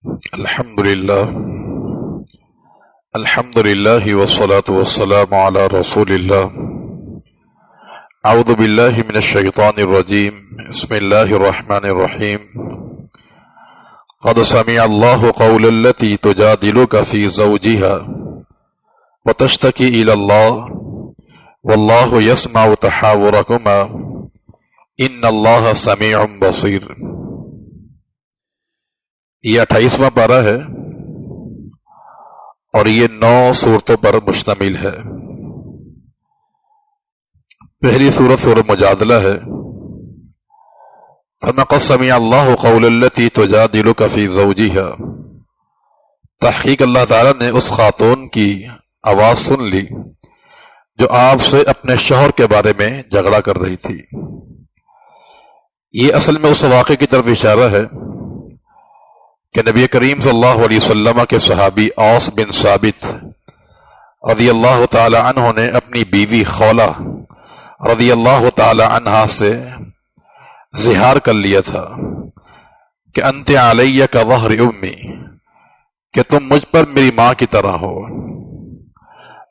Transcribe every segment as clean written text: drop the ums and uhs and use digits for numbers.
الحمد للہ والصلاة والسلام علی رسول اللہ۔ اعوذ باللہ من الشیطان الرجیم، بسم اللہ الرحمن الرحیم۔ قد سمع اللہ قول التی تجادلک فی زوجها وتشتکی الی اللہ واللہ یسمع تحاورکما ان اللہ سمیع بصیر۔ یہ 28واں پارہ ہے اور یہ 9 صورتوں پر مشتمل ہے۔ پہلی صورت سورۃ مجادلہ ہے۔ قد سمع اللہ قول التی تجادلک فی زوجها، تحقیق اللہ تعالیٰ نے اس خاتون کی آواز سن لی جو آپ سے اپنے شوہر کے بارے میں جھگڑا کر رہی تھی۔ یہ اصل میں اس واقعے کی طرف اشارہ ہے کہ نبی کریم صلی اللہ علیہ وسلم کے صحابی اوس بن ثابت رضی اللہ تعالی عنہ نے اپنی بیوی خولہ رضی اللہ تعالی عنہا سے زہار کر لیا تھا کہ انت علیہ کا ظہر امی، کہ تم مجھ پر میری ماں کی طرح ہو۔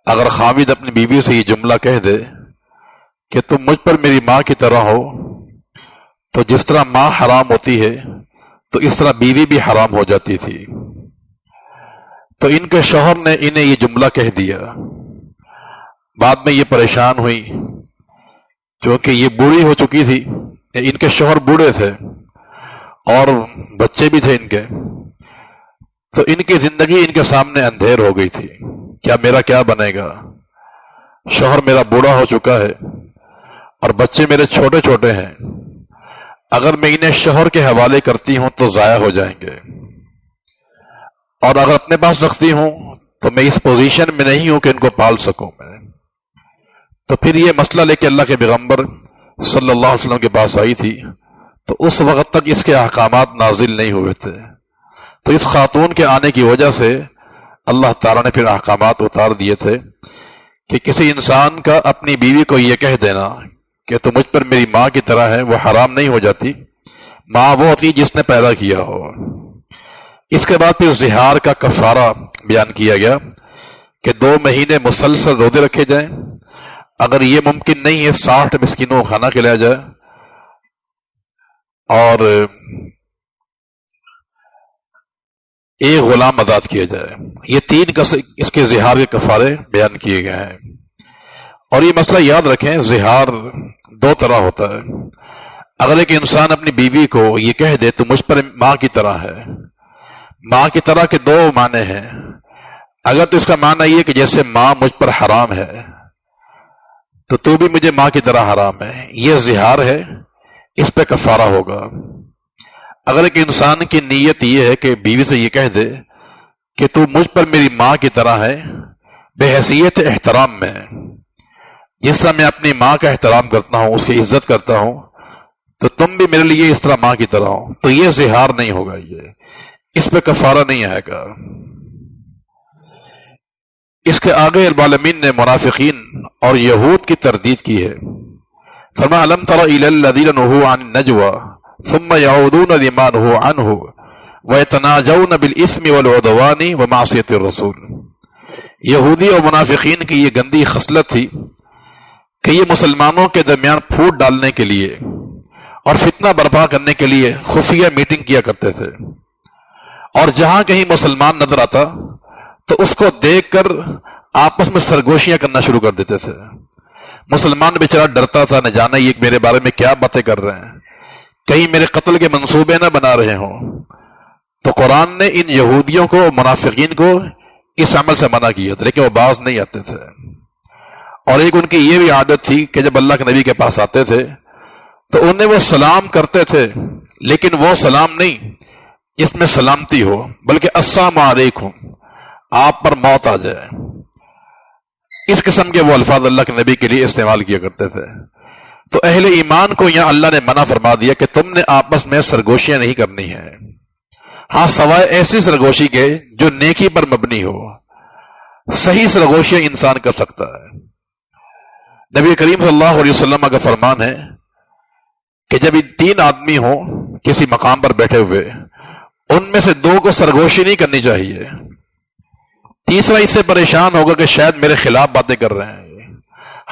اگر خامد اپنی بیوی سے یہ جملہ کہہ دے کہ تم مجھ پر میری ماں کی طرح ہو، تو جس طرح ماں حرام ہوتی ہے تو اس طرح بیوی بھی حرام ہو جاتی تھی۔ تو ان کے شوہر نے انہیں یہ جملہ کہہ دیا۔ بعد میں یہ پریشان ہوئی کیونکہ یہ بوڑھی ہو چکی تھی، ان کے شوہر بوڑھے تھے اور بچے بھی تھے ان کے، تو ان کی زندگی ان کے سامنے اندھیر ہو گئی تھی۔ کیا میرا کیا بنے گا؟ شوہر میرا بوڑھا ہو چکا ہے اور بچے میرے چھوٹے چھوٹے ہیں، اگر میں انہیں شوہر کے حوالے کرتی ہوں تو ضائع ہو جائیں گے، اور اگر اپنے پاس رکھتی ہوں تو میں اس پوزیشن میں نہیں ہوں کہ ان کو پال سکوں میں۔ تو پھر یہ مسئلہ لے کے اللہ کے پیغمبر صلی اللہ علیہ وسلم کے پاس آئی تھی، تو اس وقت تک اس کے احکامات نازل نہیں ہوئے تھے۔ تو اس خاتون کے آنے کی وجہ سے اللہ تعالیٰ نے پھر احکامات اتار دیے تھے کہ کسی انسان کا اپنی بیوی کو یہ کہہ دینا کہ تو مجھ پر میری ماں کی طرح ہے، وہ حرام نہیں ہو جاتی۔ ماں وہ ہوتی جس نے پیدا کیا ہو۔ اس کے بعد پھر زہار کا کفارہ بیان کیا گیا کہ 2 مہینے مسلسل روزے رکھے جائیں، اگر یہ ممکن نہیں ہے 60 مسکینوں کو کھانا کھلایا جائے، اور 1 غلام آزاد کیا جائے۔ یہ 3 اس کے زہار کے کفارے بیان کیے گئے ہیں۔ اور یہ مسئلہ یاد رکھیں، زہار 2 طرح ہوتا ہے۔ اگر ایک انسان اپنی بیوی کو یہ کہہ دے تو مجھ پر ماں کی طرح ہے، ماں کی طرح کے 2 معنی ہیں۔ اگر تو اس کا معنی یہ کہ جیسے ماں مجھ پر حرام ہے تو تو بھی مجھے ماں کی طرح حرام ہے، یہ زہار ہے، اس پہ کفارہ ہوگا۔ اگر ایک انسان کی نیت یہ ہے کہ بیوی سے یہ کہہ دے کہ تو مجھ پر میری ماں کی طرح ہے بے حیثیت احترام میں، جس طرح میں اپنی ماں کا احترام کرتا ہوں، اس کی عزت کرتا ہوں، تو تم بھی میرے لیے اس طرح ماں کی طرح ہو، تو یہ زہار نہیں ہوگا، یہ اس پہ کفارہ نہیں آئے گا۔ اس کے آگے رب العالمین نے منافقین اور یہود کی تردید کی ہے۔ فرمایا الم تر الی الذین نہوا عن النجوى ثم یعودون لما نہوا عنہ ویتناجون بالاثم والعدوان ومعصیۃ الرسول۔ یہودی اور منافقین کی یہ گندی خصلت تھی کہ یہ مسلمانوں کے درمیان پھوٹ ڈالنے کے لیے اور فتنہ برپا کرنے کے لیے خفیہ میٹنگ کیا کرتے تھے، اور جہاں کہیں مسلمان نظر آتا تو اس کو دیکھ کر آپس میں سرگوشیاں کرنا شروع کر دیتے تھے۔ مسلمان بیچارہ ڈرتا تھا، نہ جانا یہ میرے بارے میں کیا باتیں کر رہے ہیں، کہیں میرے قتل کے منصوبے نہ بنا رہے ہوں۔ تو قرآن نے ان یہودیوں کو، منافقین کو اس عمل سے منع کیا تھا، لیکن وہ باز نہیں آتے تھے۔ اور ایک ان کی یہ بھی عادت تھی کہ جب اللہ کے نبی کے پاس آتے تھے تو انہیں وہ سلام کرتے تھے، لیکن وہ سلام نہیں اس میں سلامتی ہو، بلکہ السلام علیکم، آپ پر موت آ جائے، اس قسم کے وہ الفاظ اللہ کے نبی کے لیے استعمال کیا کرتے تھے۔ تو اہل ایمان کو یہاں اللہ نے منع فرما دیا کہ تم نے آپس میں سرگوشیاں نہیں کرنی ہیں، ہاں سوائے ایسی سرگوشی کے جو نیکی پر مبنی ہو۔ صحیح سرگوشیاں انسان کر سکتا ہے۔ نبی کریم صلی اللہ علیہ وسلم کا فرمان ہے کہ جب 3 آدمی ہوں کسی مقام پر بیٹھے ہوئے ان میں سے 2 کو سرگوشی نہیں کرنی چاہیے. تیسرا اس سے پریشان ہوگا کہ شاید میرے خلاف باتیں کر رہے ہیں.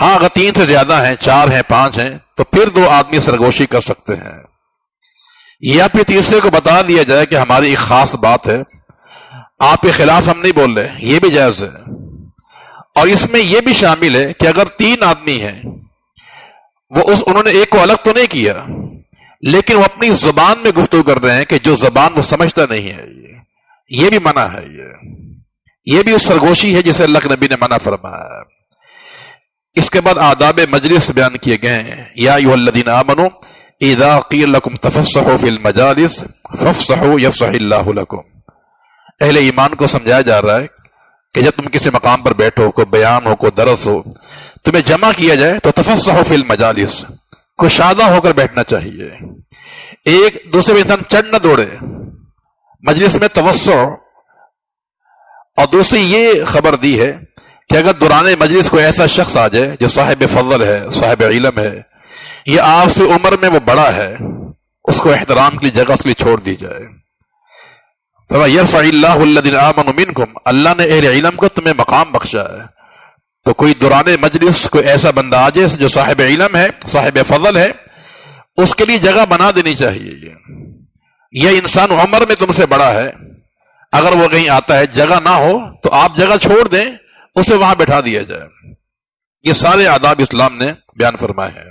ہاں اگر 3 سے زیادہ ہیں، 4 ہیں، 5 ہیں، تو پھر 2 آدمی سرگوشی کر سکتے ہیں. یا پھر تیسرے کو بتا دیا جائے کہ ہماری ایک خاص بات ہے، آپ کے خلاف ہم نہیں بول رہے، یہ بھی جائز ہے. اور اس میں یہ بھی شامل ہے کہ اگر 3 آدمی ہیں، انہوں نے ایک کو الگ تو نہیں کیا، لیکن وہ اپنی زبان میں گفتگو کر رہے ہیں کہ جو زبان وہ سمجھتا نہیں ہے، یہ بھی منع ہے. یہ بھی اس سرگوشی ہے جسے اللہ کے نبی نے منع فرمایا ہے. اس کے بعد آداب مجلس بیان کیے گئے ہیں. یا ایھا الذین آمنوا اذا قیل لکم تفسحوا فی المجالس فافسحوا یفسح اللہ لکم. اہل ایمان کو سمجھایا جا رہا ہے کہ جب تم کسی مقام پر بیٹھو، کوئی بیان ہو، کوئی درس ہو، تمہیں جمع کیا جائے تو تفسحوا فی المجالس، کشادہ ہو کر بیٹھنا چاہیے. ایک دوسرے پہ انسان چڑھ نہ دوڑے. مجلس میں توسع. اور دوسری یہ خبر دی ہے کہ اگر دوران مجلس کوئی ایسا شخص آ جائے جو صاحب فضل ہے، صاحب علم ہے، یا آپ سے عمر میں وہ بڑا ہے، اس کو احترام کی جگہ اس لیے چھوڑ دی جائے. يَرْفَعِ اللَّهُ الَّذِينَ آمَنُوا مِنْكُمْ، اللہ نے اہل علم کو تمہیں مقام بخشا ہے. تو کوئی دوران مجلس کوئی ایسا بندہ آ جائے جو صاحب علم ہے، صاحب فضل ہے، اس کے لیے جگہ بنا دینی چاہیے. یہ انسان عمر میں تم سے بڑا ہے، اگر وہ کہیں آتا ہے جگہ نہ ہو تو آپ جگہ چھوڑ دیں، اسے وہاں بٹھا دیا جائے. یہ سارے آداب اسلام نے بیان فرمائے ہیں.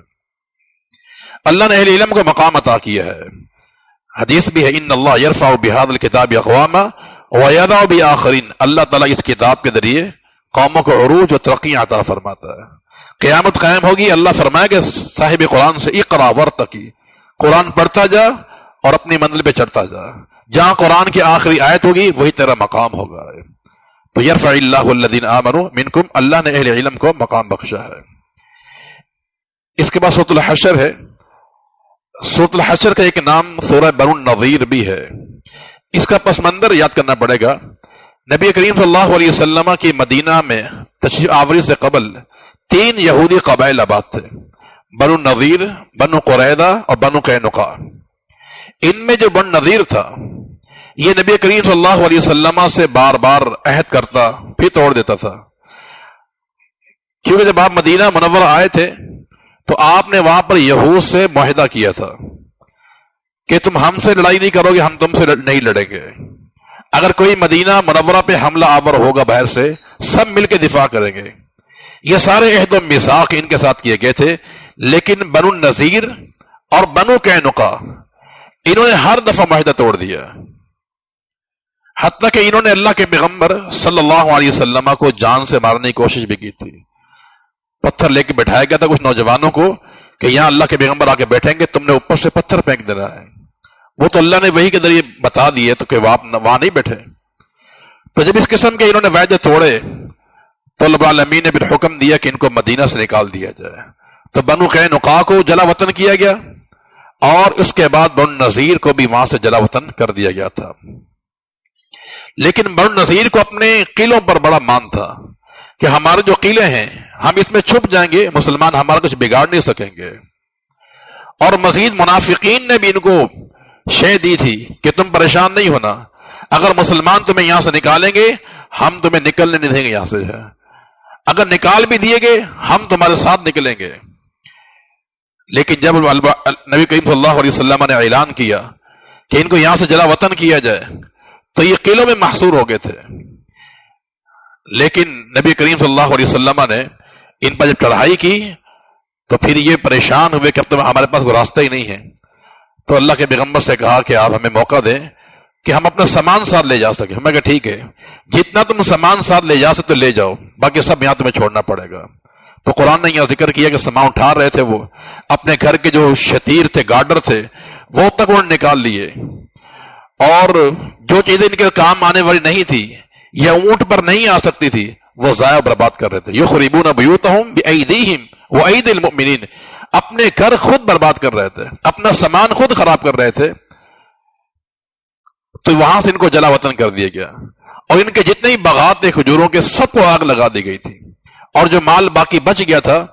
اللہ نے اہل علم کو مقام عطا کیا ہے. حدیث بھی ہے ان اللہ یرفع بہذا الکتاب اقواما ویضع بآخرین. اللہ تعالیٰ اس کتاب کے ذریعے قوموں کو عروج و ترقی عطا فرماتا ہے. قیامت قائم ہوگی، اللہ فرمائے کہ صاحب قرآن سے اقرا ورتقی، قرآن پڑھتا جا اور اپنی منزل پہ چڑھتا جا. جہاں قرآن کی آخری آیت ہوگی وہی تیرا مقام ہوگا. تو یرفع اللہ الذین آمنوا منکم، اللہ نے اہل علم کو مقام بخشا ہے. اس کے بعد سورۃ الحشر ہے. سورۃ الحشر کا ایک نام سورہ بنو النضیر بھی ہے. اس کا پس منظر یاد کرنا پڑے گا. نبی کریم صلی اللہ علیہ وسلم کی مدینہ میں تشریف آوری سے قبل 3 یہودی قبائل آباد تھے، بنو النضیر، بنو قریظہ اور بنو قینقاع. ان میں جو بنو النضیر تھا یہ نبی کریم صلی اللہ علیہ وسلم سے بار بار عہد کرتا پھر توڑ دیتا تھا. کیونکہ جب آپ مدینہ منورہ آئے تھے تو آپ نے وہاں پر یہود سے معاہدہ کیا تھا کہ تم ہم سے لڑائی نہیں کرو گے، ہم تم سے نہیں لڑیں گے. اگر کوئی مدینہ منورہ پہ حملہ آور ہوگا باہر سے، سب مل کے دفاع کریں گے. یہ سارے عہد و میثاق ان کے ساتھ کیے گئے تھے. لیکن بنو النضیر اور بنو قینقاع انہوں نے ہر دفعہ معاہدہ توڑ دیا، حتیٰ کہ انہوں نے اللہ کے پیغمبر صلی اللہ علیہ وسلم کو جان سے مارنے کی کوشش بھی کی تھی. پتھر لے کے بٹھایا گیا تھا کچھ نوجوانوں کو کہ یہاں اللہ کے پیغمبر آ کے بیٹھیں گے، تم نے اوپر سے پتھر پھینک دینا ہے. وہ تو اللہ نے وحی کے ذریعے بتا دیے تو کہ وہاں نہیں بیٹھے. تو جب اس قسم کے انہوں نے وعدے توڑے تو اللہ العالمین نے پھر حکم دیا کہ ان کو مدینہ سے نکال دیا جائے. تو بنو قینقاع کو جلا وطن کیا گیا اور اس کے بعد بنو النضیر کو بھی وہاں سے جلا وطن کر دیا گیا تھا. لیکن بنو النضیر کو اپنے قلعوں پر بڑا مان تھا کہ ہمارے جو قلعے ہیں ہم اس میں چھپ جائیں گے، مسلمان ہمارا کچھ بگاڑ نہیں سکیں گے. اور مزید منافقین نے بھی ان کو شے دی تھی کہ تم پریشان نہیں ہونا، اگر مسلمان تمہیں یہاں سے نکالیں گے ہم تمہیں نکلنے نہیں دیں گے یہاں سے. اگر نکال بھی دیے گے ہم تمہارے ساتھ نکلیں گے. لیکن جب نبی کریم صلی اللہ علیہ وسلم نے اعلان کیا کہ ان کو یہاں سے جلا وطن کیا جائے تو یہ قلعوں میں محصور ہو گئے تھے. لیکن نبی کریم صلی اللہ علیہ وسلم نے ان پر جب چڑھائی کی تو پھر یہ پریشان ہوئے کہ اب تو ہمارے پاس کوئی راستہ ہی نہیں ہے. تو اللہ کے پیغمبر سے کہا کہ آپ ہمیں موقع دیں کہ ہم اپنا سامان ساتھ لے جا سکیں. میں کہا ٹھیک ہے، جتنا تم سامان ساتھ لے جا سکتے لے جاؤ، باقی سب یہاں تمہیں چھوڑنا پڑے گا. تو قرآن نے یہاں ذکر کیا کہ سامان اٹھا رہے تھے، وہ اپنے گھر کے جو شتیر تھے، گارڈر تھے، وہ تک انہوں نے نکال لیے. اور جو چیزیں ان کے کام آنے والی نہیں تھی یا اونٹ پر نہیں آ سکتی تھی وہ ضائع برباد کر رہے تھے. یخربون بیوتہم بایدیہم وایدی المؤمنین، اپنے گھر خود برباد کر رہے تھے، اپنا سامان خود خراب کر رہے تھے. تو وہاں سے ان کو جلا وطن کر دیا گیا اور ان کے جتنے ہی باغات تھے کھجوروں کے سب کو آگ لگا دی گئی تھی. اور جو مال باقی بچ گیا تھا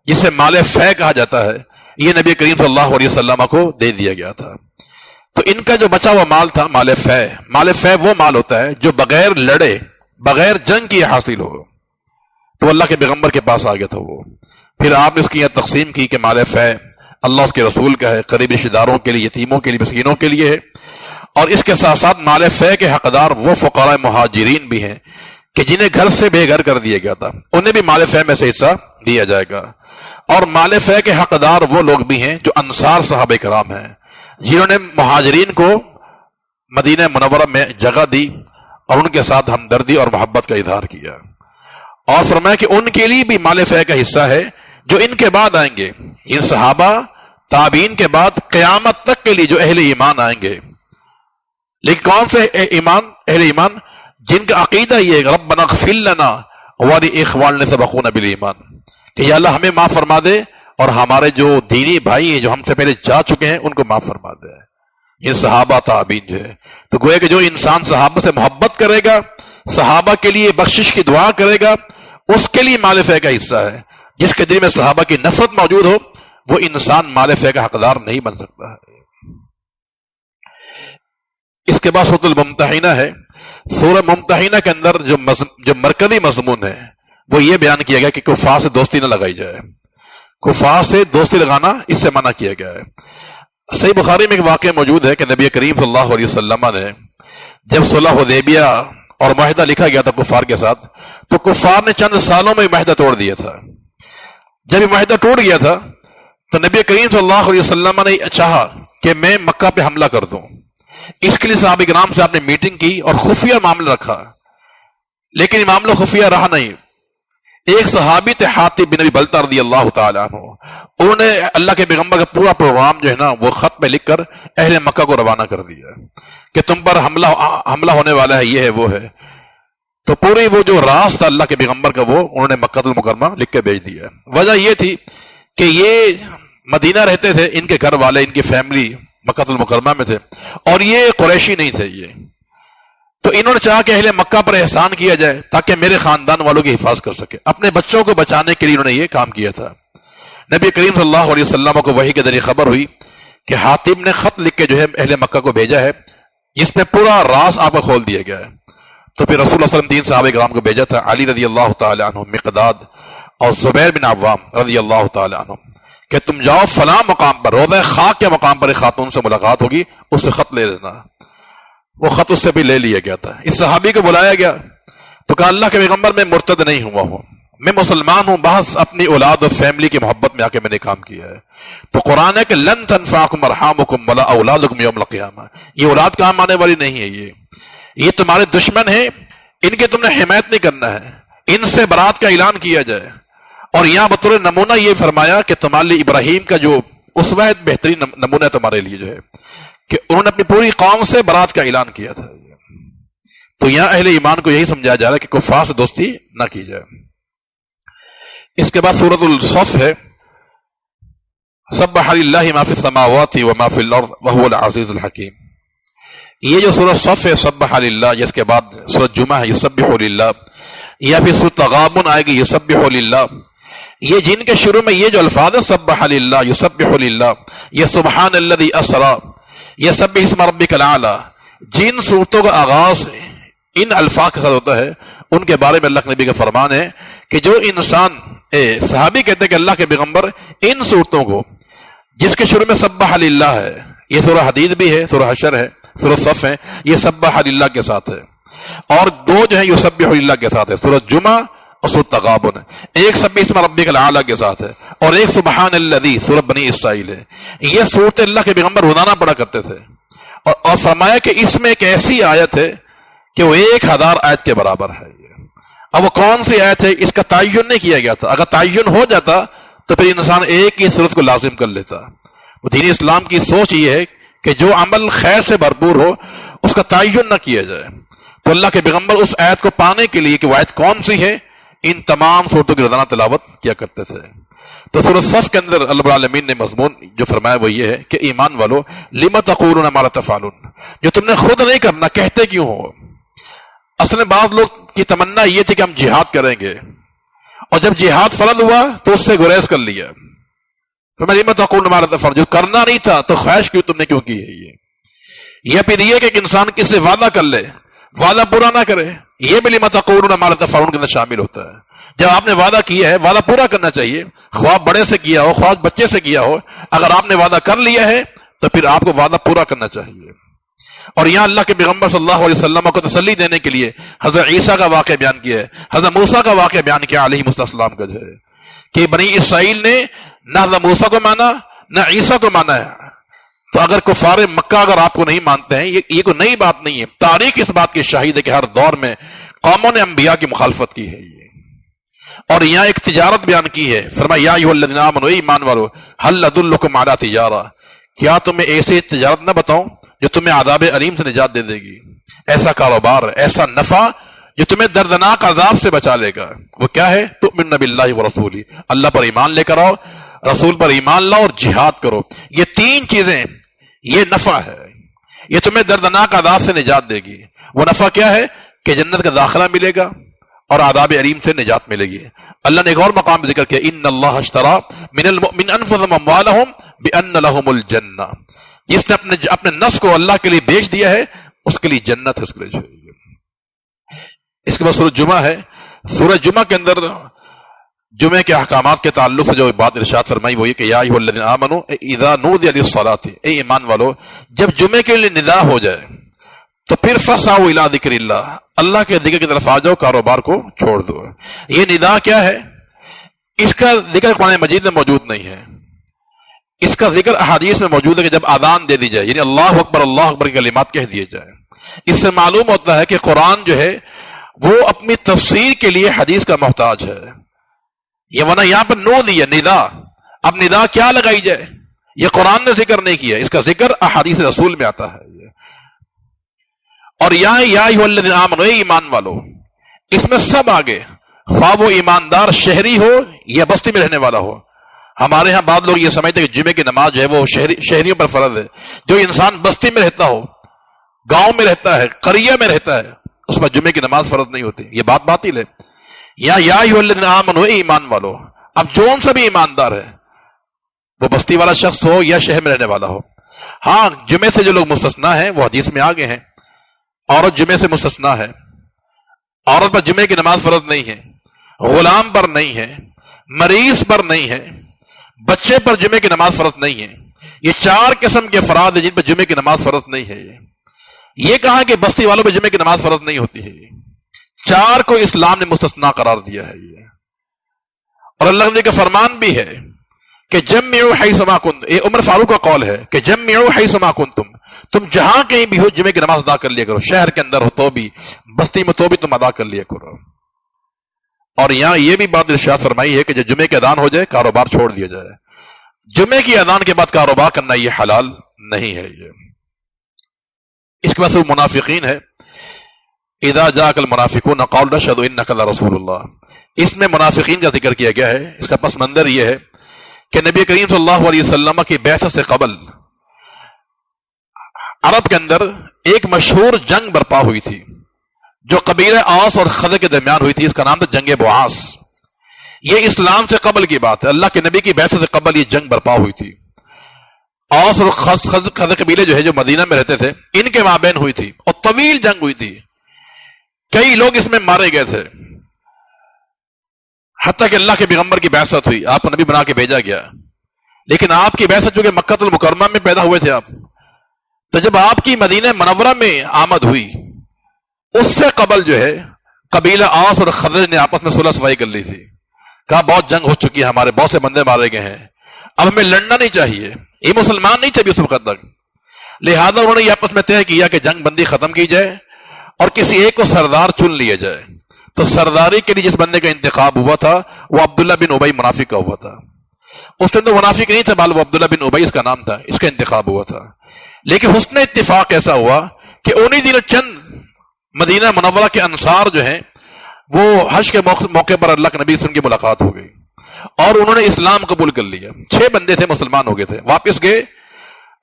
جسے مال فے کہا جاتا ہے، یہ نبی کریم صلی اللہ علیہ وسلم کو دے دیا گیا تھا. تو ان کا جو بچا ہوا مال تھا مال فے وہ مال ہوتا ہے جو بغیر لڑے بغیر جنگ کیے حاصل ہو. تو اللہ کے پیغمبر کے پاس آ گیا تھا وہ. پھر آپ نے اس کی یہ تقسیم کی کہ مال فے اللہ اس کے رسول کا ہے، قریبی رشتہ داروں کے لیے، یتیموں کے لیے، مسکینوں کے لیے ہے. اور اس کے ساتھ ساتھ مال فے کے حقدار وہ فقراء مہاجرین بھی ہیں کہ جنہیں گھر سے بے گھر کر دیا گیا تھا، انہیں بھی مال فے میں سے حصہ دیا جائے گا. اور مال فے کے حقدار وہ لوگ بھی ہیں جو انصار صحابہ کرام ہیں، جنہوں نے مہاجرین کو مدینہ منورہ میں جگہ دی اور ان کے ساتھ ہمدردی اور محبت کا اظہار کیا. اور فرمایا کہ ان کے لیے بھی مال فے کا حصہ ہے جو ان کے بعد آئیں گے، ان صحابہ تابعین کے بعد قیامت تک کے لیے جو اہل ایمان آئیں گے. لیکن کون سے اہل ایمان؟ جن کا عقیدہ یہ ہے ربنا اغفر لنا ولاخواننا سبقونا بالایمان، کہ یا اللہ ہمیں معاف فرما دے اور ہمارے جو دینی بھائی ہیں جو ہم سے پہلے جا چکے ہیں ان کو معاف فرما دے. یہ صحابہ تابعین جو ہے، تو گویا کہ جو انسان صحابہ سے محبت کرے گا، صحابہ کے لیے بخشش کی دعا کرے گا، اس کے لیے مال فے کا حصہ ہے. جس کے دل میں صحابہ کی نفرت موجود ہو وہ انسان مال فے کا حقدار نہیں بن سکتا ہے. اس کے بعد سورۃ الممتحنہ ہے. سورہ ممتحنہ کے اندر جو مرکزی مضمون ہے وہ یہ بیان کیا گیا کہ کفار سے دوستی نہ لگائی جائے. کفار سے دوستی لگانا اس سے منع کیا گیا ہے. صحیح بخاری میں ایک واقعہ موجود ہے کہ نبی کریم صلی اللہ علیہ وسلم نے جب صلح حدیبیہ اور معاہدہ لکھا گیا تھا کفار کے ساتھ، تو کفار نے چند سالوں میں معاہدہ توڑ دیا تھا. جب یہ معاہدہ ٹوٹ گیا تھا تو نبی کریم صلی اللہ علیہ وسلم نے چاہا کہ میں مکہ پہ حملہ کر دوں. اس کے لیے صحابہ کرام سے آپ نے میٹنگ کی اور خفیہ معاملہ رکھا. لیکن یہ معاملہ خفیہ رہا نہیں. ایک صحابی تھے حاطب بن ابی بلتہ رضی اللہ تعالیٰ عنہ، انہوں نے اللہ کے پیغمبر کا پورا پروگرام جو ہے نا وہ خط میں لکھ کر اہل مکہ کو روانہ کر دیا کہ تم پر حملہ ہونے والا ہے، یہ ہے وہ ہے. تو پوری وہ جو راز تھا اللہ کے پیغمبر کا وہ انہوں نے مکہ المکرمہ لکھ کے بھیج دیا. وجہ یہ تھی کہ یہ مدینہ رہتے تھے، ان کے گھر والے، ان کی فیملی مکہ المکرمہ میں تھے اور یہ قریشی نہیں تھے. یہ تو انہوں نے چاہا کہ اہل مکہ پر احسان کیا جائے تاکہ میرے خاندان والوں کی حفاظت کر سکے. اپنے بچوں کو بچانے کے لیے انہوں نے یہ کام کیا تھا. نبی کریم صلی اللہ علیہ وسلم کو وحی کے ذریعے خبر ہوئی کہ حاتم نے خط لکھ کے جو ہے اہل مکہ کو بھیجا ہے، جس میں پورا راز آپ کو کھول دیا گیا ہے. تو پھر رسول اللہ صلی اللہ علیہ وسلم 3 صحابہ کرام کو بھیجا تھا، علی رضی اللہ تعالی عنہ، مقداد اور زبیر بن عوام رضی اللہ تعالی عنہ، کہ تم جاؤ فلاں مقام پر، روضہ خاک کے مقام پر ایک خاتون سے ملاقات ہوگی، اس سے خط لے لینا. وہ خط اس سے بھی لے لیا گیا تھا. اس صحابی کو بلایا گیا تو کہا اللہ کے پیغمبر میں مرتد نہیں ہوا ہوں، میں مسلمان ہوں، بس اپنی اولاد اور فیملی کی محبت میں آ کے میں نے کام کیا ہے. تو قرآن ہے کہ لن تنفعکم ارحامکم ولا اولادکم یوم القیامہ، یہ اولاد کام آنے والی نہیں ہے، یہ تمہارے دشمن ہیں، ان کے تم نے حمایت نہیں کرنا ہے، ان سے برات کا اعلان کیا جائے. اور یہاں بطور نمونہ یہ فرمایا کہ تمہارے لیے ابراہیم کا جو اسوہ بہترین نمونہ ہے تمہارے لیے جو ہے کہ انہوں نے اپنی پوری قوم سے برات کا اعلان کیا تھا. تو یہاں اہل ایمان کو یہی سمجھایا جا رہا ہے کہ کفار سے دوستی نہ کی جائے. اس کے بعد سورۃ الصف ہے. سبح للہ ما فی السماوات وما فی الارض وهو العزیز الحکیم. یہ جو سورۃ صف ہے سبح للہ، اس کے بعد سورۃ جمعہ ہے یسبح للہ، یا پھر سورۃ تغابن آئے گی یسبح للہ. یہ جن کے شروع میں یہ جو الفاظ ہے سبح للہ، یسبح للہ، یہ سبحان الذی اسری، یہ سبح اسم ربک الاعلی، جن صورتوں کا آغاز ان الفاظ کے ساتھ ہوتا ہے ان کے بارے میں اللہ کے نبی کا فرمان ہے کہ جو انسان صحابی کہتے ہیں کہ اللہ کے پیغمبر ان صورتوں کو جس کے شروع میں سبح للہ ہے، یہ سورہ حدید بھی ہے، سورہ حشر ہے، سورہ صف ہے، یہ سبح للہ کے ساتھ ہے. اور دو جو ہے یہ سبح للہ کے ساتھ ہے، سورہ جمعہ اور سورہ تغابن. ایک سبح اسم ربک الاعلی کے ساتھ ہے اور ایک سبحان الذی سورہ بنی اسرائیل ہے. یہ صورت اللہ کے پیغمبر روزانہ پڑھا کرتے تھے اور فرمایا کہ اس میں ایک ایسی آیت ہے کہ وہ 1000 آیت کے برابر ہے. اب وہ کون سی آیت ہے اس کا تعین نہیں کیا گیا تھا. اگر تعین ہو جاتا تو پھر انسان ایک ہی صورت کو لازم کر لیتا. وہ دین اسلام کی سوچ یہ ہے کہ جو عمل خیر سے بھرپور ہو اس کا تعین نہ کیا جائے. تو اللہ کے پیغمبر اس آیت کو پانے کے لیے کہ وہ آیت کون سی ہے ان تمام صورتوں کی روزانہ تلاوت کیا کرتے تھے. تو سورۃ صف کے اندر اللہ رب العالمین نے مضمون جو فرمایا وہ یہ ہے کہ ایمان والو لم تقولون ما لا تفعلون، جو تم نے خود نہیں کرنا کہتے کیوں ہو. اصل میں بعض لوگ کی تمنا یہ تھی کہ ہم جہاد کریں گے اور جب جہاد فرض ہوا تو اس سے گریز کر لیا. تو میں لم تقولون ما لا تفعلون، جو کرنا نہیں تھا تو خواہش کیوں تم نے کیوں کی ہے. یا پھر یہ کہ ایک انسان کس سے وعدہ کر لے وعدہ پورا نہ کرے، یہ بھی لما تقولون ما لا تفعلون کے اندر شامل ہوتا ہے۔ جب آپ نے وعدہ کیا ہے وعدہ پورا کرنا چاہیے، خواہ بڑے سے کیا ہو خواہ بچے سے کیا ہو، اگر آپ نے وعدہ کر لیا ہے تو پھر آپ کو وعدہ پورا کرنا چاہیے۔ اور یہاں اللہ کے پیغمبر صلی اللہ علیہ وسلم کو تسلی دینے کے لیے حضرت عیسیٰ کا واقعہ بیان کیا ہے، حضرت موسیٰ کا واقعہ بیان کیا علیہ السلام کا جو ہے کہ بنی اسرائیل نے نہ حضرت موسیٰ کو مانا نہ عیسیٰ کو مانا ہے۔ تو اگر کفار مکہ اگر آپ کو نہیں مانتے ہیں، یہ کوئی نئی بات نہیں ہے، تاریخ اس بات کی شاہد ہے کہ ہر دور میں قوموں نے انبیاء کی مخالفت کی ہے۔ اور یہاں ایک تجارت بیان کی ہے، فرمایا یا ایھا الذین آمنوا، اے ایمان والو، هل ادلکم علی تجارہ، کیا تمہیں ایسی تجارت نہ بتاؤں جو تمہیں عذاب علیم سے نجات دے دے گی، ایسا کاروبار ایسا نفع جو تمہیں دردناک عذاب سے بچا لے گا۔ وہ کیا ہے؟ تؤمنون باللہ ورسولہ، اللہ پر ایمان لے کر آؤ، رسول پر ایمان لاؤ اور جہاد کرو۔ یہ تین چیزیں، یہ نفع ہے، یہ تمہیں دردناک عذاب سے نجات دے گی۔ وہ نفع کیا ہے کہ جنت کا داخلہ ملے گا اور عذاب علیم سے نجات ملے گی۔ اللہ نے ایک اور مقام ذکر کیا، ان اللہ اشترى من المؤمنین انفسهم واموالهم بان لهم الجنہ، جس نے اپنے نفس کو اللہ کے لیے بیچ دیا ہے اس کے لیے جنت ہے، اس کے لیے اس کے بعد سورۃ جمعہ ہے۔ سورۃ جمعہ کے اندر جمعے کے احکامات کے تعلق سے جو بات ارشاد فرمائی وہ یہ کہ یا ایھا الذین آمنوا اذا نودی للصلاۃ، اے ایمان والو جب جمعے کے لیے ندا ہو جائے تو پھر فسعوا الی ذکر اللہ، اللہ کے ذکر کی طرف آ جاؤ، کاروبار کو چھوڑ دو۔ یہ ندا کیا ہے؟ اس کا ذکر قرآن مجید میں موجود نہیں ہے، اس کا ذکر احادیث میں موجود ہے کہ جب آذان دے دی جائے، یعنی اللہ اکبر کے کلمات کہہ دیے جائے۔ اس سے معلوم ہوتا ہے کہ قرآن جو ہے وہ اپنی تفسیر کے لیے حدیث کا محتاج ہے۔ یہ ورنہ یہاں پر نو دیا ندا، اب ندا کیا لگائی جائے؟ یہ قرآن نے ذکر نہیں کیا، اس کا ذکر احادیث رسول میں آتا ہے۔ اور یہاں یا ایھا الذین آمنوا، اے ایمان والو، اس میں سب آگے، خواہ وہ ایماندار شہری ہو یا بستی میں رہنے والا ہو۔ ہمارے ہاں بعض لوگ یہ سمجھتے ہیں کہ جمعے کی نماز جو ہے وہ شہریوں پر فرض ہے، جو انسان بستی میں رہتا ہو، گاؤں میں رہتا ہے، قریہ میں رہتا ہے، اس پر جمعے کی نماز فرض نہیں ہوتی، یہ بات باطل ہے۔ یا ایھا الذین آمنوا، اے ایمان والو، اب جون سا بھی ایماندار ہے، وہ بستی والا شخص ہو یا شہر میں رہنے والا ہو۔ ہاں جمعے سے جو لوگ مستثنا ہیں وہ حدیث میں آگے ہیں، عورت جمعے سے مستثنا ہے، عورت پر جمعے کی نماز فرض نہیں ہے، غلام پر نہیں ہے، مریض پر نہیں ہے، بچے پر جمعے کی نماز فرض نہیں ہے۔ یہ چار قسم کے افراد ہیں جن پر جمعے کی نماز فرض نہیں ہے۔ یہ کہا کہ بستی والوں پہ جمعے کی نماز فرض نہیں ہوتی ہے، چار کو اسلام نے مستثنا قرار دیا ہے۔ اور اللہ نے کا فرمان بھی ہے کہ جمعوا حیث ما کنتم، یہ عمر فاروق کا قول ہے کہ جمعوا حیث ما کنتم، تم جہاں کہیں بھی ہو جمعے کی نماز ادا کر لیا کرو، شہر کے اندر ہو تو بھی، بستی میں تو بھی تم ادا کر لیا کرو۔ اور یہاں یہ بھی بات ارشاد فرمائی ہے کہ جب جمعے کی اذان ہو جائے کاروبار چھوڑ دیا جائے، جمعے کی اذان کے بعد کاروبار کرنا یہ حلال نہیں ہے۔ اس کے بعد سے منافقین ہے، اذا جاءک المنافقون قالوا نشهد انک لرسول اللہ، اس میں منافقین کا ذکر کیا گیا ہے۔ اس کا پس منظر یہ ہے کہ نبی کریم صلی اللہ علیہ وسلم کی بعثت سے قبل عرب کے اندر ایک مشہور جنگ برپا ہوئی تھی جو قبیلہ اوس اور خزرج کے درمیان ہوئی تھی، اس کا نام تھا جنگ بواس۔ یہ اسلام سے قبل کی بات ہے، اللہ کے نبی کی بعثت سے قبل یہ جنگ برپا ہوئی تھی۔ اوس اور خزرج قبیلے جو ہے جو مدینہ میں رہتے تھے ان کے مابین ہوئی تھی اور طویل جنگ ہوئی تھی، کئی لوگ اس میں مارے گئے تھے، حتیٰ کہ اللہ کے پیغمبر کی بعثت ہوئی، آپ کو نبی بنا کے بھیجا گیا۔ لیکن آپ کی بعثت جو کہ مکہ المکرمہ میں پیدا ہوئے تھے آپ، تو جب آپ کی مدینہ منورہ میں آمد ہوئی اس سے قبل جو ہے قبیلہ اوس اور خزرج نے آپس میں صلح صفائی کر لی تھی، کہا بہت جنگ ہو چکی ہے، ہمارے بہت سے بندے مارے گئے ہیں، اب ہمیں لڑنا نہیں چاہیے، یہ مسلمان نہیں تھے ابھی اس وقت تک، لہذا انہوں نے یہ آپس میں طے کیا کہ جنگ بندی ختم کی جائے اور کسی ایک کو سردار چن لیا جائے۔ تو سرداری کے لیے جس بندے کا انتخاب ہوا تھا وہ عبداللہ بن ابی منافق کا ہوا تھا۔ اس ٹائم تو منافق نہیں تھا، بال وہ عبداللہ بن ابی اس کا نام تھا، اس کا انتخاب ہوا تھا۔ لیکن حسن اتفاق ایسا ہوا کہ انہی دنوں چند مدینہ منورہ کے انصار جو ہیں وہ حج کے موقع پر اللہ کے نبی سے ان کی ملاقات ہو گئی اور انہوں نے اسلام قبول کر لیا۔ 6 بندے تھے مسلمان ہو گئے تھے، واپس گئے،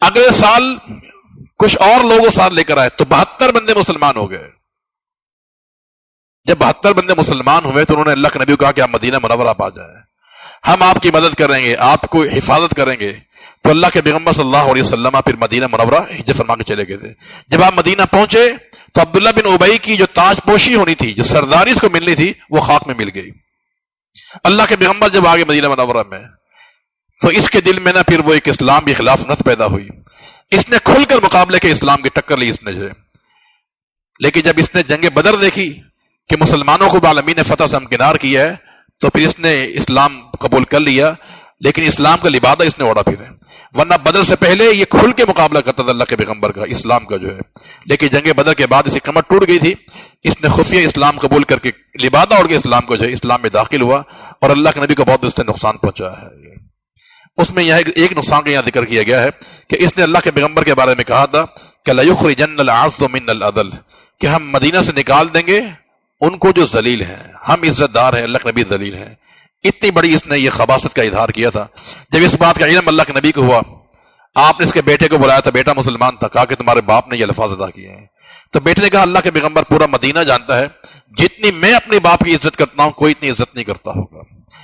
اگلے سال کچھ اور لوگوں ساتھ لے کر آئے تو 72 بندے مسلمان ہو گئے۔ جب 72 بندے مسلمان ہوئے تو انہوں نے اللہ کے نبی کو کہا کہ آپ مدینہ منورہ آپ آ جائیں، ہم آپ کی مدد کریں گے، آپ کو حفاظت کریں گے۔ تو اللہ کے پیغمبر صلی اللہ علیہ وسلم پھر مدینہ منورہ ہجرت فرما کے چلے گئے تھے. جب آپ مدینہ پہنچے تو عبداللہ بن ابی کی جو تاج پوشی ہونی تھی، جو سرداری اس کو ملنی تھی، وہ خاک میں مل گئی. اللہ کے پیغمبر جب آگے مدینہ منورہ میں تو اس کے دل میں نہ پھر وہ ایک اسلام کے خلاف نفرت پیدا ہوئی. اس نے کھل کر مقابلے کے اسلام کی ٹکر لی اس نے جو ہے. لیکن جب اس نے جنگ بدر دیکھی کہ مسلمانوں کو عالمین نے فتح سے ہمکنار کیا ہے تو پھر اس نے اسلام قبول کر لیا، لیکن اسلام کا لبادہ اس نے اوڑا پھر ہے. ورنہ بدر سے پہلے یہ کھل کے مقابلہ کرتا تھا اللہ کے پیغمبر کا، اسلام کا جو ہے. لیکن جنگ بدر کے بعد اس کی کمر ٹوٹ گئی تھی. اس نے خفیہ اسلام قبول کر کے لبادہ اوڑھ کے اسلام کو جو ہے اسلام میں داخل ہوا، اور اللہ کے نبی کو بہت اس سے نقصان پہنچا ہے. اس میں یہاں ایک نقصان کا یہاں ذکر کیا گیا ہے کہ اس نے اللہ کے پیغمبر کے بارے میں کہا تھا کہ لَيُخْرِجَنَّ الْأَعَزُّ مِنَّ الْأَذَلَّ، کہ ہم مدینہ سے نکال دیں گے ان کو جو ذلیل ہیں. ہم عزت دار ہیں، اللہ کے نبی ذلیل ہیں. اتنی بڑی اس نے یہ خباثت کا اظہار کیا تھا. جب اس بات کا علم اللہ کے نبی کو ہوا، آپ نے اس کے بیٹے کو بلایا تھا، بیٹا مسلمان تھا، کہا کہ تمہارے باپ نے یہ الفاظ ادا کیے ہیں. تو بیٹے نے کہا اللہ کے پیغمبر پورا مدینہ جانتا ہے جتنی میں اپنے باپ کی عزت کرتا ہوں کوئی اتنی عزت نہیں کرتا ہوگا.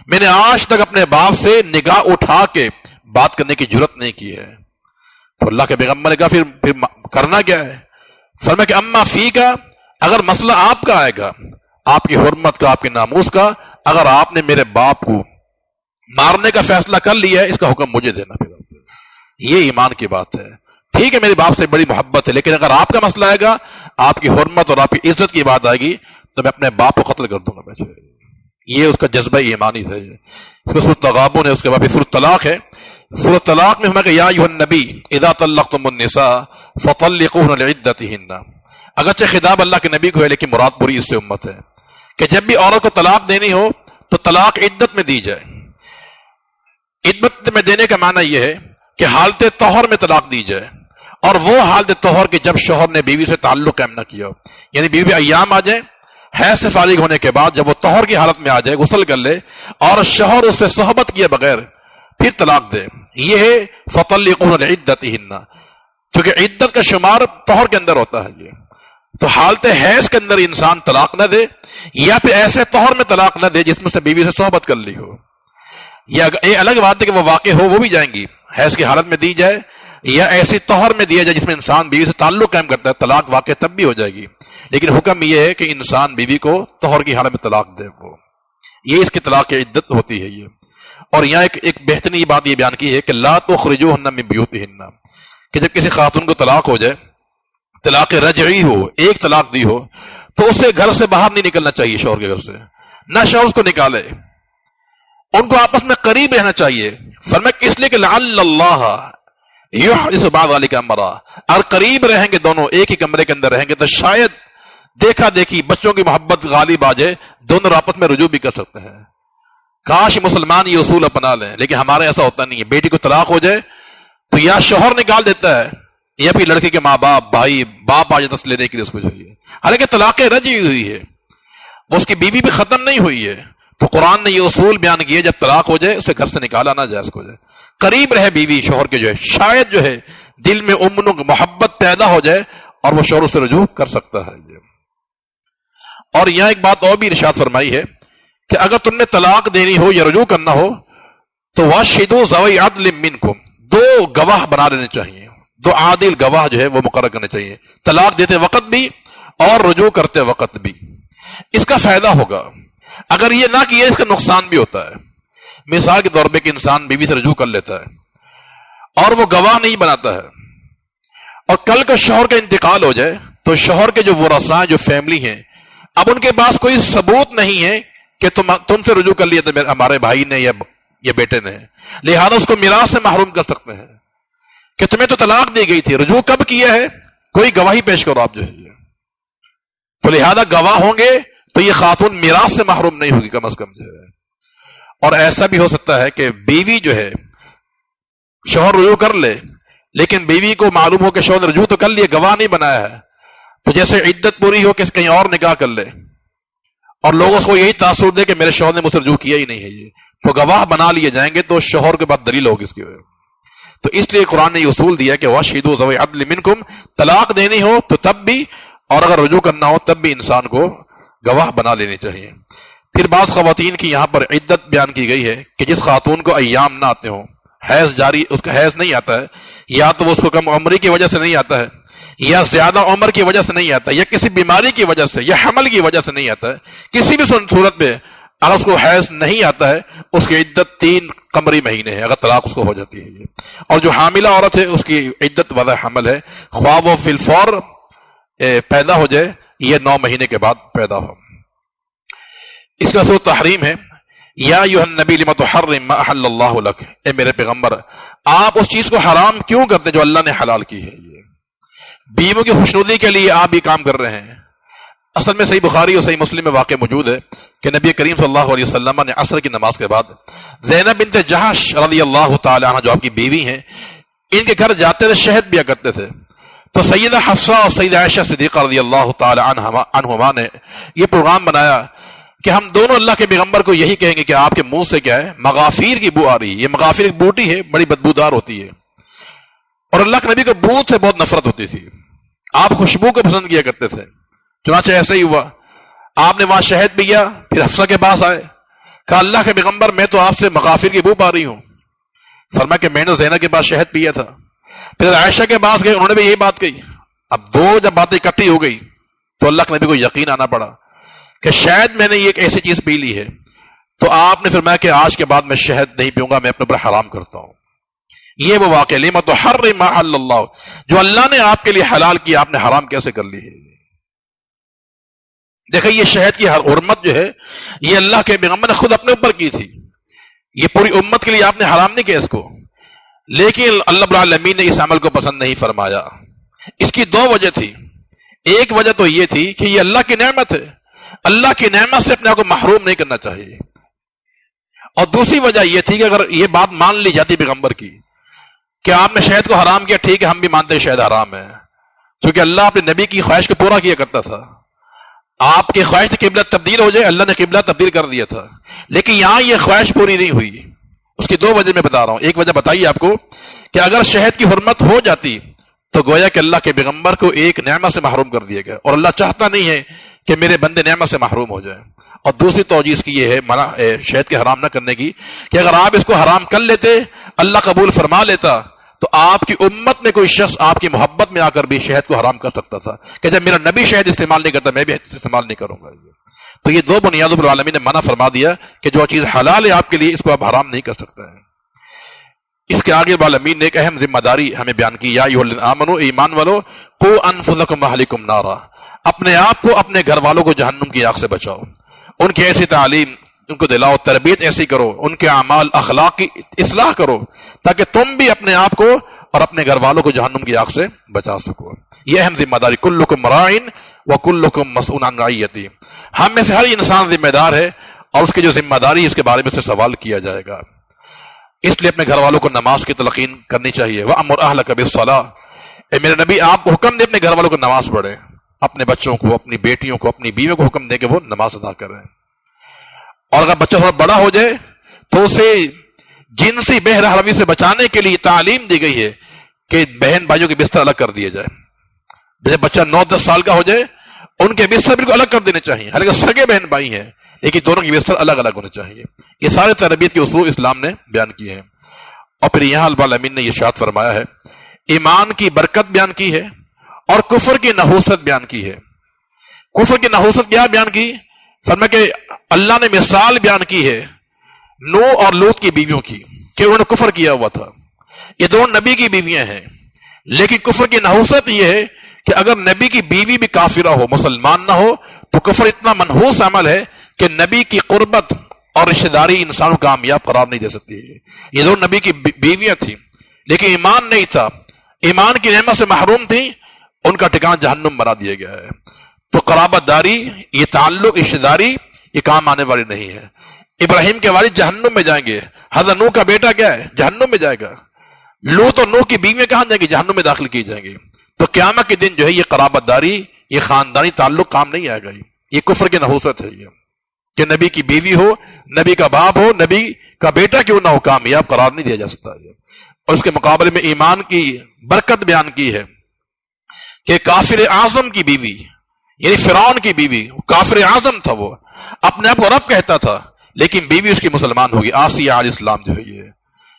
میں نے آج تک اپنے باپ سے نگاہ اٹھا کے بات کرنے کی جرت نہیں کی ہے. تو اللہ کے پیغمبر نے کہا پھر کرنا کیا ہے؟ فرمایا کہ اما فی کا، اگر مسئلہ آپ کا آئے گا، آپ کی حرمت کا، آپ کے ناموس کا، اگر آپ نے میرے باپ کو مارنے کا فیصلہ کر لیا ہے، اس کا حکم مجھے دینا. پھر یہ ایمان کی بات ہے. ٹھیک ہے میرے باپ سے بڑی محبت ہے، لیکن اگر آپ کا مسئلہ آئے گا، آپ کی حرمت اور آپ کی عزت کی بات آئے گی تو میں اپنے باپ کو قتل کر دوں گا. یہ اس کا جذبہ ایمانی تھا. اس میں سورۃ تغابن ہے، اس کے بعد سورۃ طلاق ہے. سورۃ طلاق میں ہمیں کہ یا ایھا النبی اذا طلقتم النساء فطلقوهن لعدتهن. اگرچہ خطاب اللہ کے نبی کو ہے لیکن مراد پوری اس سے امت ہے کہ جب بھی عورت کو طلاق دینی ہو تو طلاق عدت میں دی جائے. عدت میں دینے کا معنی یہ ہے کہ حالت طہر میں طلاق دی جائے، اور وہ حالت طہر کہ جب شوہر نے بیوی سے تعلق قائم نہ کیا ہو. یعنی بیوی ایام آ جائیں، حیض سے فارغ ہونے کے بعد جب وہ طہر کی حالت میں آ جائے، غسل کر لے اور شوہر اس سے صحبت کیے بغیر پھر طلاق دے. یہ ہے فطلقوهن لعدتهن، کیونکہ عدت کا شمار طہر کے اندر ہوتا ہے. یہ تو حالت حیض کے اندر انسان طلاق نہ دے، یا پھر ایسے طہر میں طلاق نہ دے جس میں سے بیوی سے صحبت کر لی ہو. یہ الگ بات ہے کہ وہ واقع ہو، وہ بھی جائیں گی. حیض کی حالت میں دی جائے یا ایسی طہر میں دیا جائے جس میں انسان بیوی سے تعلق قائم کرتا ہے، طلاق واقع تب بھی ہو جائے گی. لیکن حکم یہ ہے کہ انسان بیوی کو طہر کی حالت میں طلاق دے. وہ یہ اس کی طلاق کی عدت ہوتی ہے. یہ اور یہاں ایک بہترین بات یہ بیان کی ہے کہ لا تخرجوهن من بیوتهن، کہ جب کسی خاتون کو طلاق ہو جائے، طلاق رجعی ہو، ایک طلاق دی ہو، تو اسے گھر سے باہر نہیں نکلنا چاہیے، شوہر کے گھر سے نہ شوہر اس کو نکالے. ان کو آپس میں قریب رہنا چاہیے. فرمایا اس لیے کہ لعل اللہ یحدث بعد ذلک امرا، اور قریب رہیں گے دونوں، ایک ہی کمرے کے اندر رہیں گے تو شاید دیکھا دیکھی بچوں کی محبت غالب آ جائے، دونوں آپس میں رجوع بھی کر سکتے ہیں. کاش مسلمان یہ اصول اپنا لیں، لیکن ہمارے ایسا ہوتا نہیں ہے. بیٹی کو طلاق ہو جائے تو یا شوہر نکال دیتا ہے یا پھر لڑکی کے ماں باپ، بھائی، باپ آ جاتا ہے لینے کے لیے اس کو چاہیے. حالانکہ طلاق رجعی ہوئی ہے، وہ اس کی بیوی بھی ختم نہیں ہوئی ہے. تو قرآن نے یہ اصول بیان کیے جب طلاق ہو جائے اسے گھر سے نکالا نہ جائے، اس کو قریب رہے بیوی شوہر کے، جو ہے شاید جو ہے دل میں امن و محبت پیدا ہو جائے اور وہ شوہر سے رجوع کر سکتا ہے. اور یہاں ایک بات اور بھی ارشاد فرمائی ہے کہ اگر تم نے طلاق دینی ہو یا رجوع کرنا ہو تو واشہدوا ذوی عدل منکم، دو گواہ بنا لینے چاہیے، دو عادل گواہ جو ہے وہ مقرر کرنے چاہیے، طلاق دیتے وقت بھی اور رجوع کرتے وقت بھی. اس کا فائدہ ہوگا. اگر یہ نہ کیے اس کا نقصان بھی ہوتا ہے. مثال کے طور پہ کہ انسان بیوی سے رجوع کر لیتا ہے اور وہ گواہ نہیں بناتا ہے، اور کل کا شوہر کا انتقال ہو جائے تو شوہر کے جو ورثاء، جو فیملی ہیں، اب ان کے پاس کوئی ثبوت نہیں ہے کہ تم سے رجوع کر لیا تھا ہمارے بھائی نے یا بیٹے نے، لہذا اس کو میراث سے محروم کر سکتے ہیں کہ تمہیں تو طلاق دی گئی تھی، رجوع کب کیا ہے، کوئی گواہی پیش کرو آپ جو ہے. تو لہذا گواہ ہوں گے تو یہ خاتون میراث سے محروم نہیں ہوگی کم از کم جو ہے. اور ایسا بھی ہو سکتا ہے کہ بیوی جو ہے شوہر رجوع کر لے لیکن بیوی کو معلوم ہو کہ شوہر رجوع تو کر لیے، گواہ نہیں بنایا ہے، تو جیسے عدت پوری ہو کہ کہیں اور نکاح کر لے اور لوگ اس کو یہی تاثر دے کہ میرے شوہر نے مجھ سے رجوع کیا ہی نہیں ہے، یہ تو گواہ بنا لیے جائیں گے تو شوہر کے بعد دلیل ہوگی اس کی. تو اس لیے قرآن نے یہ اصول دیا کہ واشہدوا ذوی عدل منکم، طلاق دینی ہو تو تب بھی اور اگر رجوع کرنا ہو تب بھی انسان کو گواہ بنا لینی چاہیے. پھر بعض خواتین کی یہاں پر عدت بیان کی گئی ہے کہ جس خاتون کو ایام نہ آتے ہوں، حیض جاری، اس کا حیض نہیں آتا ہے، یا تو وہ اس کو کم عمری کی وجہ سے نہیں آتا ہے، یا زیادہ عمر کی وجہ سے نہیں آتا ہے، یا کسی بیماری کی وجہ سے، یا حمل کی وجہ سے نہیں آتا ہے، کسی بھی صورت میں اگر اس کو حیض نہیں آتا ہے اس کی عدت 3 قمری مہینے ہے، اگر طلاق اس کو ہو جاتی ہے یہ. اور جو حاملہ عورت ہے اس کی عدت وضع حمل ہے، خواہ وہ فی الفور پیدا ہو جائے یہ 9 مہینے کے بعد پیدا ہو. اس کا صورت تحریم ہے. یا ایھا النبی لما تحرم ما احل اللہ لک، اے میرے پیغمبر آپ اس چیز کو حرام کیوں کرتے جو اللہ نے حلال کی ہے. یہ بیویوں کی خوشنودی کے لیے آپ یہ کام کر رہے ہیں. اصل میں صحیح بخاری اور صحیح مسلم میں واقع موجود ہے کہ نبی کریم صلی اللہ علیہ وسلم نے عصر کی نماز کے بعد زینب بنت جہش رضی اللہ تعالی عنہ جو آپ کی بیوی ہیں ان کے گھر جاتے تھے، شہد پیا کرتے تھے. تو سیدہ حفصہ اور سیدہ عائشہ صدیقہ رضی اللہ تعالی عنہما نے یہ پروگرام بنایا کہ ہم دونوں اللہ کے پیغمبر کو یہی کہیں گے کہ آپ کے منہ سے کیا ہے مغافیر کی بو آ رہی ہے. یہ مغافیر ایک بوٹی ہے، بڑی بدبودار ہوتی ہے، اور اللہ کے نبی کو بو سے بہت نفرت ہوتی تھی، آپ خوشبو کو پسند کیا کرتے تھے. چنانچہ ایسا ہی ہوا، آپ نے وہاں شہد پیا، پھر حفصہ کے پاس آئے، کہا اللہ کے پیغمبر میں تو آپ سے مغافر کی بو پا رہی ہوں. فرمایا کہ میں نے زینب کے پاس شہد پیا تھا. پھر عائشہ کے پاس گئے، انہوں نے بھی یہی بات کہی. اب دو جب باتیں اکٹھی ہو گئی تو اللہ کے نبی کو یقین آنا پڑا کہ شاید میں نے یہ ایک ایسی چیز پی لی ہے. تو آپ نے فرمایا کہ آج کے بعد میں شہد نہیں پیوں گا، میں اپنے اوپر حرام کرتا ہوں. یہ وہ واقعہ لما تحرم ما احل اللہ، جو اللہ نے آپ کے لیے حلال کیا آپ نے حرام کیسے کر لی ہے. دیکھیں یہ شہد کی ہر حرمت جو ہے یہ اللہ کے پیغمبر نے خود اپنے اوپر کی تھی، یہ پوری امت کے لیے آپ نے حرام نہیں کیا اس کو. لیکن اللہ رب العالمین نے اس عمل کو پسند نہیں فرمایا. اس کی 2 وجہ تھی. ایک وجہ تو یہ تھی کہ یہ اللہ کی نعمت ہے، اللہ کی نعمت سے اپنے آپ کو محروم نہیں کرنا چاہیے. اور دوسری وجہ یہ تھی کہ اگر یہ بات مان لی جاتی پیغمبر کی کہ آپ نے شہد کو حرام کیا، ٹھیک ہے ہم بھی مانتے ہیں شہد حرام ہے، کیونکہ اللہ اپنے نبی کی خواہش کو پورا کیا کرتا تھا. آپ کی خواہش قبلہ تبدیل ہو جائے، اللہ نے قبلہ تبدیل کر دیا تھا، لیکن یہاں یہ خواہش پوری نہیں ہوئی. اس کی 2 وجہ میں بتا رہا ہوں. ایک وجہ بتائیے آپ کو کہ اگر شہد کی حرمت ہو جاتی تو گویا کہ اللہ کے پیغمبر کو ایک نعمت سے محروم کر دیا گیا، اور اللہ چاہتا نہیں ہے کہ میرے بندے نعمت سے محروم ہو جائیں. اور دوسری توجہ اس کی یہ ہے منع شہد کے حرام نہ کرنے کی کہ اگر آپ اس کو حرام کر لیتے، اللہ قبول فرما لیتا، تو آپ کی امت میں کوئی شخص آپ کی محبت میں آ کر بھی شہد کو حرام کر سکتا تھا کہ جب میرا نبی شہد استعمال نہیں کرتا میں بھی استعمال نہیں کروں گا. تو یہ 2 بنیادوں پر العالمین نے منع فرما دیا کہ جو چیز حلال ہے آپ کے لیے اس کو آپ حرام نہیں کر سکتے ہیں. اس کے آگے العالمین نے ایک اہم ذمہ داری ہمیں بیان کی، یا ایھا الذین آمنوا، ایمان والو، قوا انفسکم واہلکم نارا، اپنے آپ کو اپنے گھر والوں کو جہنم کی آگ سے بچاؤ. ان کی ایسی تعلیم ان کو دلاؤ، تربیت ایسی کرو، ان کے اعمال اخلاق کی اصلاح کرو تاکہ تم بھی اپنے آپ کو اور اپنے گھر والوں کو جہنم کی آگ سے بچا سکو. یہ اہم ذمہ داری. کلکم راعٍ وکلکم مسئول عن رعیتہ، ہم میں سے ہر انسان ذمہ دار ہے اور اس کی جو ذمہ داری اس کے بارے میں سے سوال کیا جائے گا. اس لیے اپنے گھر والوں کو نماز کی تلقین کرنی چاہیے. وَأْمُرْ أَهْلَكَ بِالصَّلَاةِ، اے میرے نبی آپ کو حکم دے اپنے گھر والوں کو نماز پڑھیں، اپنے بچوں کو، اپنی بیٹیوں کو، اپنی بیویوں کو حکم دے کہ وہ نماز ادا کریں. اور اگر بچہ تھوڑا بڑا ہو جائے تو اسے جنسی بے رحمی سے بچانے کے لیے تعلیم دی گئی ہے کہ بہن بھائیوں کے بستر الگ کر دیے جائے. جب بچہ 9-10 سال کا ہو جائے ان کے بستر بالکل الگ کر دینے چاہیے، حالانکہ سگے بہن بھائی ہیں لیکن دونوں کے بستر الگ الگ ہونے چاہیے. یہ سارے تربیت کے اصول اسلام نے بیان کیے ہیں. اور پھر یہاں رب العالمین نے یہ ارشاد فرمایا ہے، ایمان کی برکت بیان کی ہے اور کفر کی نحوست بیان کی ہے. کفر کی نحوست کیا بیان کی؟ فرمایا کہ اللہ نے مثال بیان کی ہے نوح اور لوط کی بیویوں کی کہ انہوں نے کفر کیا ہوا تھا. یہ دونوں نبی کی بیویاں ہیں، لیکن کفر کی نحوست یہ ہے کہ اگر نبی کی بیوی بھی کافرہ ہو، مسلمان نہ ہو، تو کفر اتنا منحوس عمل ہے کہ نبی کی قربت اور رشتہ داری انسان کو کامیاب قرار نہیں دے سکتی. یہ دونوں نبی کی بیویاں تھیں لیکن ایمان نہیں تھا، ایمان کی نعمت سے محروم تھیں، ان کا ٹھکانہ جہنم بنا دیا گیا ہے. تو قرابت داری، یہ تعلق، رشتہ داری یہ کام آنے والی نہیں ہے. ابراہیم کے والد جہنم میں جائیں گے، حضرت نوح کا بیٹا کیا ہے جہنم میں جائے گا، لوط اور نوح کی بیویاں کہاں جائیں گی؟ جہنم میں داخل کی جائیں گی. تو قیامت کے دن جو ہے یہ قرابت داری، یہ خاندانی تعلق کام نہیں آئے گا. یہ کفر کی نحوست ہے یہ کہ نبی کی بیوی ہو، نبی کا باپ ہو، نبی کا بیٹا کیوں نہ ہو، کامیاب قرار نہیں دیا جا سکتا. اور اس کے مقابلے میں ایمان کی برکت بیان کی ہے کہ کافر اعظم کی بیوی، یعنی فرعون کی بیوی، کافر اعظم تھا، وہ اپنے آپ کو رب کہتا تھا لیکن بیوی اس کی مسلمان ہوگی. آسیہ علیہ السلام جو ہے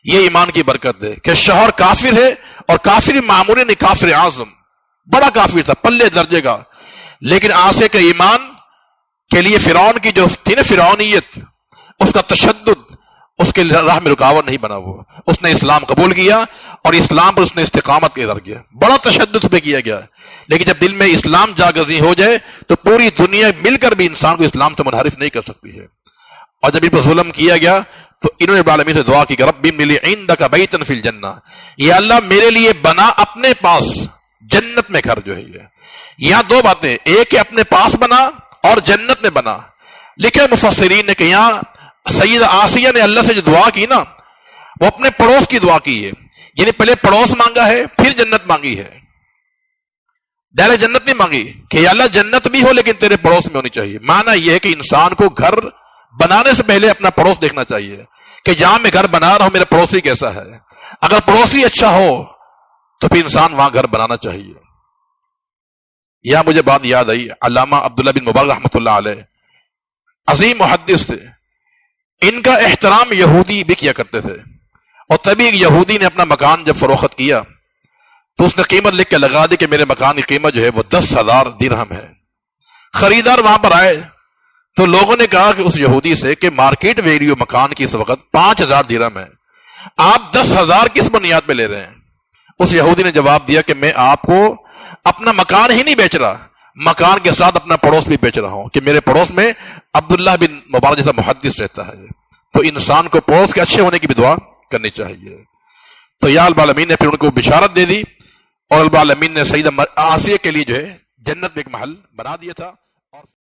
یہ ایمان کی برکت ہے کہ شوہر کافر ہے، اور کافر معمولی نہیں، کافر اعظم، بڑا کافر تھا، پلے درجے کا، لیکن عاصیہ کے ایمان کے لیے فرعون کی جو تھی نا فرعونیت، اس کا تشدد اس کے راہ میں رکاوٹ نہیں بنا، وہ اس نے اسلام قبول کیا اور اسلام پر اس نے استقامت کے ادھر کیا، بڑا تشدد پہ کیا گیا، لیکن جب دل میں اسلام جاگزی ہو جائے تو پوری دنیا مل کر بھی انسان کو اسلام سے منحرف نہیں کر سکتی ہے۔ اور جب ان پر ظلم کیا گیا تو انہوں نے رب العالمین سے دعا کی کہ رب ابن لی عندک بیتا فی الجنہ، یا اللہ میرے لیے بنا اپنے پاس جنت میں گھر جو ہے یہ۔ یہاں دو باتیں، ایک ہے اپنے پاس بنا اور جنت میں بنا۔ لکھے مفسرین نے کہ یہاں سیدہ آسیہ نے اللہ سے جو دعا کی نا، وہ اپنے پڑوس کی دعا کی ہے، یعنی پہلے پڑوس مانگا ہے پھر جنت مانگی ہے، ڈائریکٹ جنت نہیں مانگی کہ یا اللہ جنت بھی ہو لیکن تیرے پڑوس میں ہونی چاہیے۔ معنی یہ ہے کہ انسان کو گھر بنانے سے پہلے اپنا پڑوس دیکھنا چاہیے کہ جہاں میں گھر بنا رہا ہوں میرا پڑوسی کیسا ہے، اگر پڑوسی اچھا ہو تو پھر انسان وہاں گھر بنانا چاہیے۔ یہاں مجھے بات یاد آئی، علامہ عبداللہ بن مبارک رحمۃ اللہ علیہ عظیم محدث تھے، ان کا احترام یہودی بھی کیا کرتے تھے، اور تبھی ایک یہودی نے اپنا مکان جب فروخت کیا تو اس نے قیمت لکھ کے لگا دی کہ میرے مکان کی قیمت جو ہے وہ 10,000 درہم ہے۔ خریدار وہاں پر آئے تو لوگوں نے کہا کہ اس یہودی سے کہ مارکیٹ ویلیو مکان کی اس وقت 5,000 درہم ہے، آپ 10,000 کس بنیاد پہ لے رہے ہیں؟ اس یہودی نے جواب دیا کہ میں آپ کو اپنا مکان ہی نہیں بیچ رہا، مکان کے ساتھ اپنا پڑوس بھی بیچ رہا ہوں، کہ میرے پڑوس میں عبداللہ بن مبارک جیسا محدث رہتا ہے۔ تو انسان کو پڑوس کے اچھے ہونے کی بھی دعا کرنی چاہیے۔ تو یا رب العالمین نے پھر ان کو بشارت دے دی، اور رب العالمین نے سیدہ آسیہ کے لیے جو ہے جنت میں ایک محل بنا دیا تھا۔